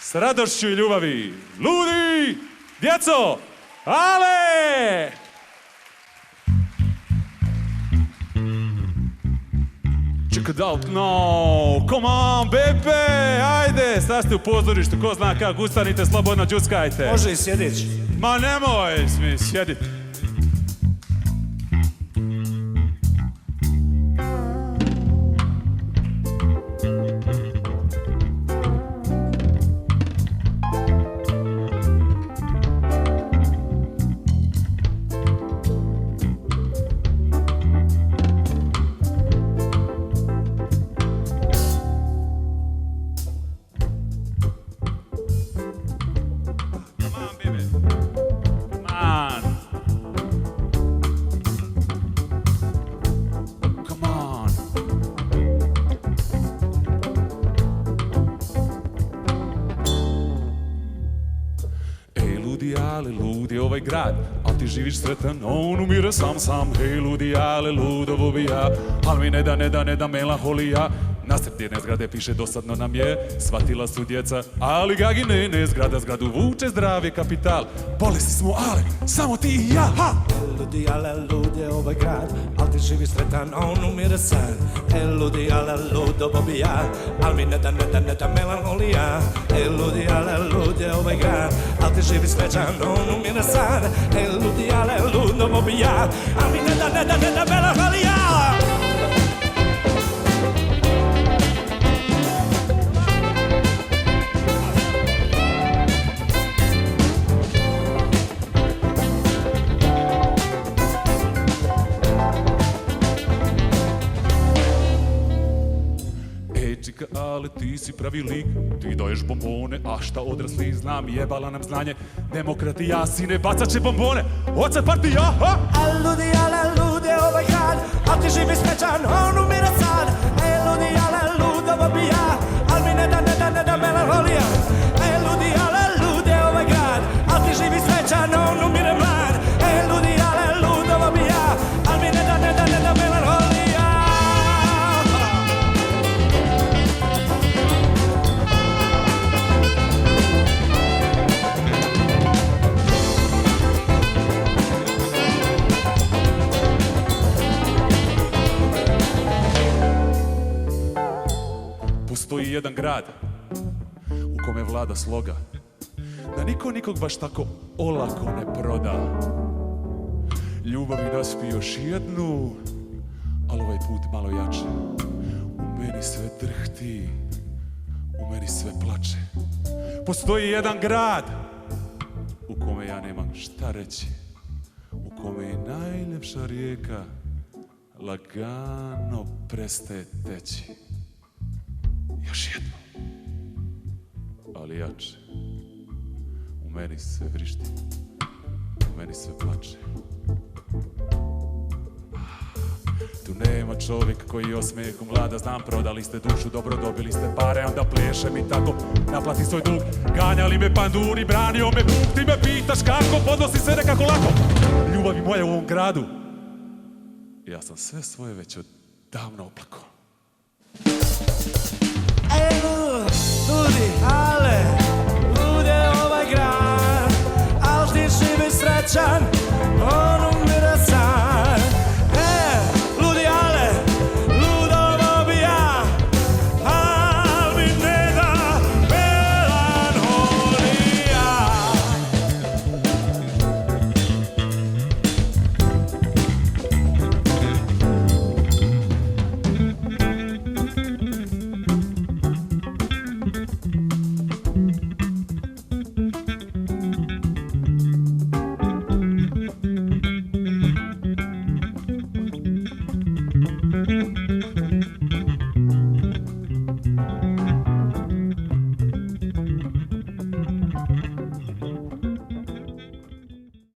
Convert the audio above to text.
s radošću i ljubavi, ludi, djeco, ale! Check it out now, come on, bebe, ajde, sad ste u pozorištu, ko zna kako, ustanite, slobodno džuskajte. Može i sjedić. Ma nemoj smi sjedit. Ale ludi ovaj grad, a ti živiš sretan, on umire sam. Hej ludi, ale ludovo bi ja, al mi ne da melanholija. Na sredine zgrade piše dosadno nam je, shvatila su djeca, ali gagi ne, zgradu vuče zdravi kapital. Bolesni smo, ale, samo ti i ja, ha! Ludi, ale ludi ovaj grad, al ti živiš sretan, on umire san. Ludi, ale ludovo bi ja, al mi ne da melanholija. Ludi, ale ludi ovaj grad, al ti živiš sretan, on umire san. Ludi, ale ludovo bi ja, al mi ne da melanholija. Ale ti si pravi lik, ti daješ bombone, a šta odrasli znam, jebala nam znanje. Demokratija, sine, bacat će bombone, oca partija, ha! Ludi, ale lude ovaj grad, al ti živi srećan, on umire sad. Ludi, ale ludovo bi ja, al mi ne da melanholija. Ludi, ale lude ovaj grad, al ti živi srećan, on umire mlad. Ludi, ale ludovo bi ja, al mi ne da melanholija. Postoji jedan grad u kome vlada sloga, da niko nikog baš tako olako ne proda. Ljubavi naspi još jednu, ali ovaj put malo jače. U meni sve drhti, u meni sve plače. Postoji jedan grad u kome ja nemam šta reći, u kome je najljepša rijeka lagano prestaje teći. Još jedno, ali jače. U meni sve vrišti, u meni sve plače. Tu nema čovjek koji osmijehom vlada, znam, prodali ste dušu, dobro dobili ste pare, onda plešem i tako naplati svoj dug. Ganjali me panduri, branio me Bog, ti me pitaš kako, podnosi se nekako lako. Ljubavi moja u ovom gradu, ja sam sve svoje već odavno oplako.